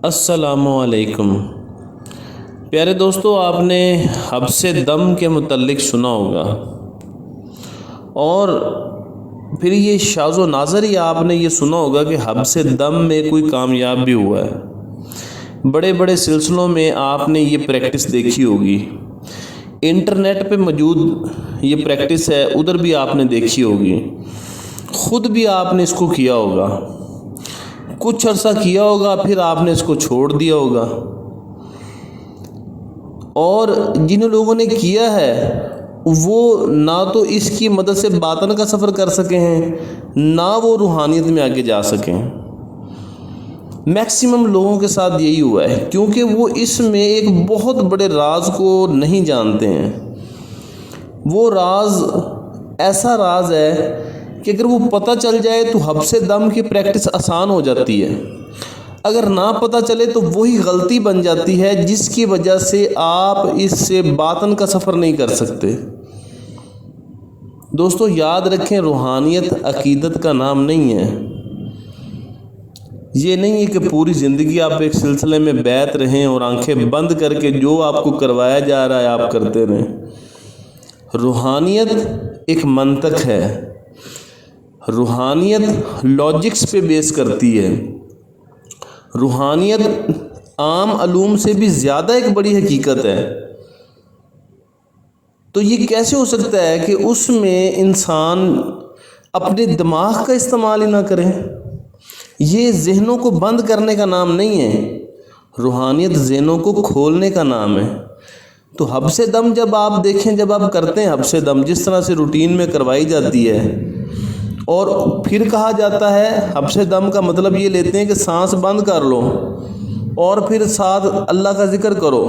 السلام علیکم پیارے دوستو، آپ نے حبس دم کے متعلق سنا ہوگا، اور پھر یہ شاذ و نادر ہی آپ نے یہ سنا ہوگا کہ حبس دم میں کوئی کامیاب بھی ہوا ہے۔ بڑے بڑے سلسلوں میں آپ نے یہ پریکٹس دیکھی ہوگی، انٹرنیٹ پہ موجود یہ پریکٹس ہے، ادھر بھی آپ نے دیکھی ہوگی، خود بھی آپ نے اس کو کیا ہوگا، کچھ عرصہ کیا ہوگا، پھر آپ نے اس کو چھوڑ دیا ہوگا۔ اور جن لوگوں نے کیا ہے وہ نہ تو اس کی مدد سے باطن کا سفر کر سکے ہیں، نہ وہ روحانیت میں آگے جا سکیں۔ میکسیمم لوگوں کے ساتھ یہی ہوا ہے، کیونکہ وہ اس میں ایک بہت بڑے راز کو نہیں جانتے ہیں۔ وہ راز ایسا راز ہے کہ اگر وہ پتہ چل جائے تو حبس دم کی پریکٹس آسان ہو جاتی ہے، اگر نہ پتہ چلے تو وہی غلطی بن جاتی ہے جس کی وجہ سے آپ اس سے باطن کا سفر نہیں کر سکتے۔ دوستو یاد رکھیں، روحانیت عقیدت کا نام نہیں ہے۔ یہ نہیں ہے کہ پوری زندگی آپ ایک سلسلے میں بیٹھ رہیں اور آنکھیں بند کر کے جو آپ کو کروایا جا رہا ہے آپ کرتے رہیں۔ روحانیت ایک منطق ہے، روحانیت لاجکس پہ بیس کرتی ہے، روحانیت عام علوم سے بھی زیادہ ایک بڑی حقیقت ہے۔ تو یہ کیسے ہو سکتا ہے کہ اس میں انسان اپنے دماغ کا استعمال ہی نہ کرے؟ یہ ذہنوں کو بند کرنے کا نام نہیں ہے، روحانیت ذہنوں کو کھولنے کا نام ہے۔ تو حبس دم جب آپ دیکھیں، جب آپ کرتے ہیں حبس دم جس طرح سے روٹین میں کروائی جاتی ہے، اور پھر کہا جاتا ہے حبس دم کا مطلب یہ لیتے ہیں کہ سانس بند کر لو اور پھر ساتھ اللہ کا ذکر کرو۔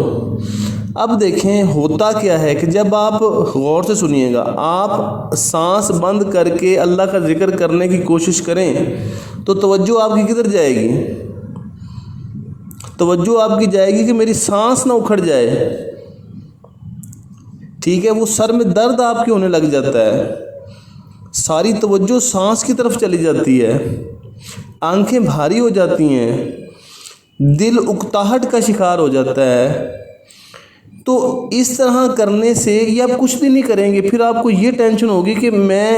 اب دیکھیں ہوتا کیا ہے کہ جب آپ غور سے سنیے گا، آپ سانس بند کر کے اللہ کا ذکر کرنے کی کوشش کریں تو توجہ آپ کی کدھر جائے گی؟ توجہ آپ کی جائے گی کہ میری سانس نہ اکھڑ جائے، ٹھیک ہے؟ وہ سر میں درد آپ کے ہونے لگ جاتا ہے، ساری توجہ سانس کی طرف چلی جاتی ہے، آنکھیں بھاری ہو جاتی ہیں، دل اکتاہٹ کا شکار ہو جاتا ہے۔ تو اس طرح کرنے سے یہ آپ کچھ بھی نہیں کریں گے، پھر آپ کو یہ ٹینشن ہوگی کہ میں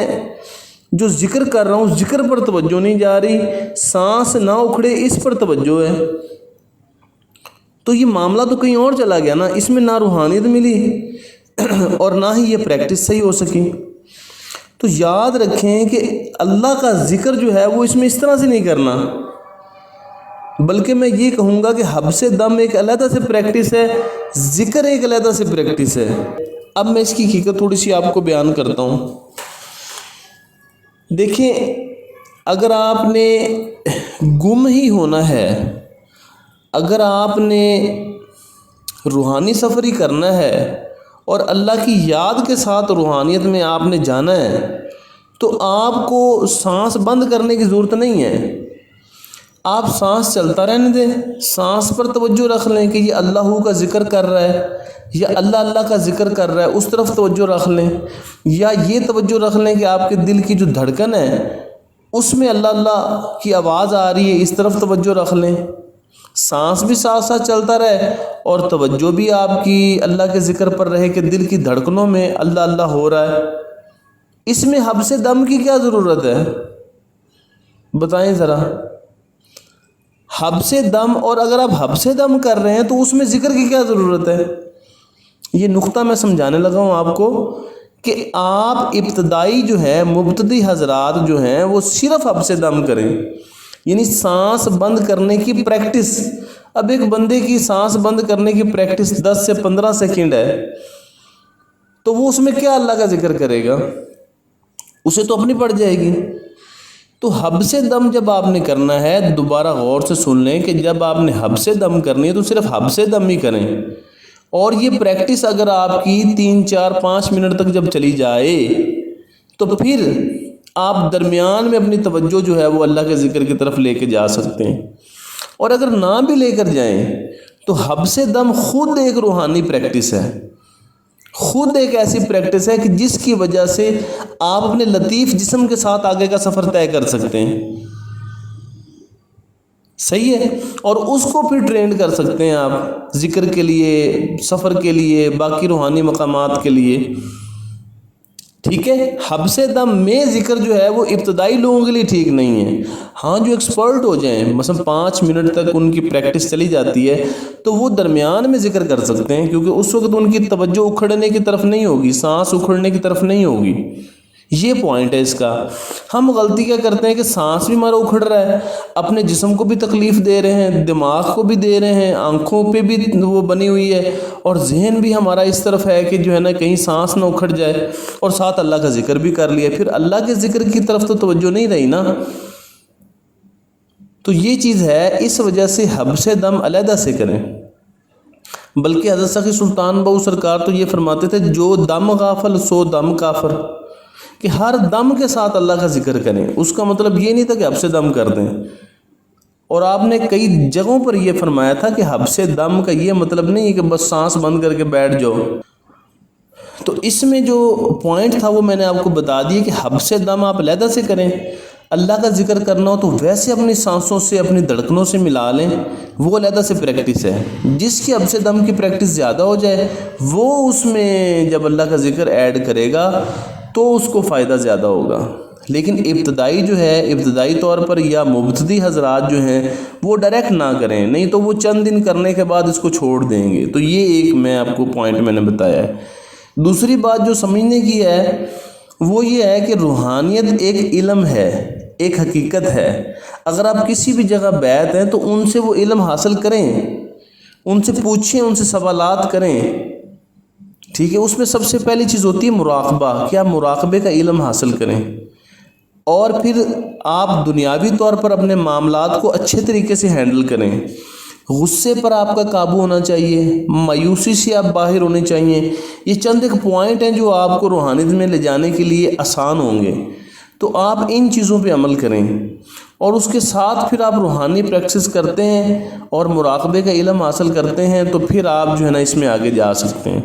جو ذکر کر رہا ہوں ذکر پر توجہ نہیں جا رہی، سانس نہ اکھڑے اس پر توجہ ہے۔ تو یہ معاملہ تو کہیں اور چلا گیا نا، اس میں نہ روحانیت ملی اور نہ ہی یہ پریکٹس صحیح ہو سکی۔ تو یاد رکھیں کہ اللہ کا ذکر جو ہے وہ اس میں اس طرح سے نہیں کرنا، بلکہ میں یہ کہوں گا کہ حبس دم ایک علیحدہ سے پریکٹس ہے، ذکر ایک علیحدہ سے پریکٹس ہے۔ اب میں اس کی حقیقت تھوڑی سی آپ کو بیان کرتا ہوں۔ دیکھیں، اگر آپ نے گم ہی ہونا ہے، اگر آپ نے روحانی سفر ہی کرنا ہے اور اللہ کی یاد کے ساتھ روحانیت میں آپ نے جانا ہے، تو آپ کو سانس بند کرنے کی ضرورت نہیں ہے۔ آپ سانس چلتا رہنے دیں، سانس پر توجہ رکھ لیں کہ یہ اللہ کا ذکر کر رہا ہے یا اللہ اللہ کا ذکر کر رہا ہے، اس طرف توجہ رکھ لیں، یا یہ توجہ رکھ لیں کہ آپ کے دل کی جو دھڑکن ہے اس میں اللہ اللہ کی آواز آ رہی ہے، اس طرف توجہ رکھ لیں۔ سانس بھی ساتھ ساتھ چلتا رہے اور توجہ بھی آپ کی اللہ کے ذکر پر رہے کہ دل کی دھڑکنوں میں اللہ اللہ ہو رہا ہے۔ اس میں حبس دم کی کیا ضرورت ہے؟ بتائیں ذرا۔ حبس دم، اور اگر آپ حبس دم کر رہے ہیں تو اس میں ذکر کی کیا ضرورت ہے؟ یہ نقطہ میں سمجھانے لگا ہوں آپ کو کہ آپ ابتدائی جو ہے مبتدی حضرات جو ہیں وہ صرف حبس دم کریں، یعنی سانس بند کرنے کی پریکٹس۔ اب ایک بندے کی سانس بند کرنے کی پریکٹس 10 سے 15 سیکنڈ ہے، تو وہ اس میں کیا اللہ کا ذکر کرے گا؟ اسے تو اپنی پڑ جائے گی۔ تو حبس دم جب آپ نے کرنا ہے، دوبارہ غور سے سن لیں کہ جب آپ نے حبس دم کرنی ہے تو صرف حبس دم ہی کریں، اور یہ پریکٹس اگر آپ کی 3 4 5 منٹ تک جب چلی جائے تو پھر آپ درمیان میں اپنی توجہ جو ہے وہ اللہ کے ذکر کی طرف لے کے جا سکتے ہیں۔ اور اگر نہ بھی لے کر جائیں تو حبس دم خود ایک روحانی پریکٹس ہے، خود ایک ایسی پریکٹس ہے کہ جس کی وجہ سے آپ اپنے لطیف جسم کے ساتھ آگے کا سفر طے کر سکتے ہیں۔ صحیح ہے، اور اس کو پھر ٹرینڈ کر سکتے ہیں آپ ذکر کے لیے، سفر کے لیے، باقی روحانی مقامات کے لیے، ٹھیک ہے۔ حبس دم میں ذکر جو ہے وہ ابتدائی لوگوں کے لیے ٹھیک نہیں ہے۔ ہاں جو ایکسپرٹ ہو جائیں، مثلا 5 منٹ تک ان کی پریکٹس چلی جاتی ہے، تو وہ درمیان میں ذکر کر سکتے ہیں، کیونکہ اس وقت ان کی توجہ اکھڑنے کی طرف نہیں ہوگی، سانس اکھڑنے کی طرف نہیں ہوگی، یہ پوائنٹ ہے اس کا۔ ہم غلطی کیا کرتے ہیں کہ سانس بھی ہمارا اکھڑ رہا ہے، اپنے جسم کو بھی تکلیف دے رہے ہیں، دماغ کو بھی دے رہے ہیں، آنکھوں پہ بھی وہ بنی ہوئی ہے، اور ذہن بھی ہمارا اس طرف ہے کہ جو ہے نا کہیں سانس نہ اکھڑ جائے، اور ساتھ اللہ کا ذکر بھی کر لیا، پھر اللہ کے ذکر کی طرف تو توجہ نہیں رہی نا۔ تو یہ چیز ہے، اس وجہ سے حبس دم علیحدہ سے کریں۔ بلکہ حضرت سخی سلطان بہو سرکار تو یہ فرماتے تھے، جو دم غافل سو دم کافر، کہ ہر دم کے ساتھ اللہ کا ذکر کریں۔ اس کا مطلب یہ نہیں تھا کہ حبس دم کر دیں، اور آپ نے کئی جگہوں پر یہ فرمایا تھا کہ حبس دم کا یہ مطلب نہیں ہے کہ بس سانس بند کر کے بیٹھ جاؤ۔ تو اس میں جو پوائنٹ تھا وہ میں نے آپ کو بتا دیا کہ حبس دم آپ علیحدہ سے کریں، اللہ کا ذکر کرنا ہو تو ویسے اپنی سانسوں سے، اپنی دھڑکنوں سے ملا لیں، وہ علیحدہ سے پریکٹس ہے۔ جس کی حبس دم کی پریکٹس زیادہ ہو جائے، وہ اس میں جب اللہ کا ذکر ایڈ کرے گا تو اس کو فائدہ زیادہ ہوگا۔ لیکن ابتدائی جو ہے، ابتدائی طور پر یا مبتدی حضرات جو ہیں وہ ڈائریکٹ نہ کریں، نہیں تو وہ چند دن کرنے کے بعد اس کو چھوڑ دیں گے۔ تو یہ ایک میں آپ کو پوائنٹ میں نے بتایا ہے۔ دوسری بات جو سمجھنے کی ہے وہ یہ ہے کہ روحانیت ایک علم ہے، ایک حقیقت ہے۔ اگر آپ کسی بھی جگہ بیٹھ ہیں تو ان سے وہ علم حاصل کریں، ان سے پوچھیں، ان سے سوالات کریں، ٹھیک ہے۔ اس میں سب سے پہلی چیز ہوتی ہے مراقبہ، کہ آپ مراقبے کا علم حاصل کریں، اور پھر آپ دنیاوی طور پر اپنے معاملات کو اچھے طریقے سے ہینڈل کریں۔ غصے پر آپ کا قابو ہونا چاہیے، مایوسی سے آپ باہر ہونے چاہیے۔ یہ چند ایک پوائنٹ ہیں جو آپ کو روحانیت میں لے جانے کے لیے آسان ہوں گے، تو آپ ان چیزوں پہ عمل کریں، اور اس کے ساتھ پھر آپ روحانی پریکٹس کرتے ہیں اور مراقبے کا علم حاصل کرتے ہیں، تو پھر آپ جو ہے نا اس میں آگے جا سکتے ہیں۔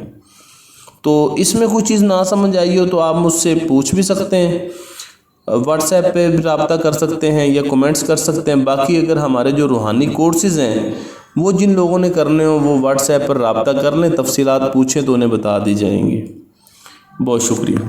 تو اس میں کوئی چیز نہ سمجھ آئی ہو تو آپ مجھ سے پوچھ بھی سکتے ہیں، واٹس ایپ پہ رابطہ کر سکتے ہیں یا کومنٹس کر سکتے ہیں۔ باقی اگر ہمارے جو روحانی کورسز ہیں وہ جن لوگوں نے کرنے ہوں وہ واٹس ایپ پر رابطہ کر لیں، تفصیلات پوچھیں تو انہیں بتا دی جائیں گی۔ بہت شکریہ۔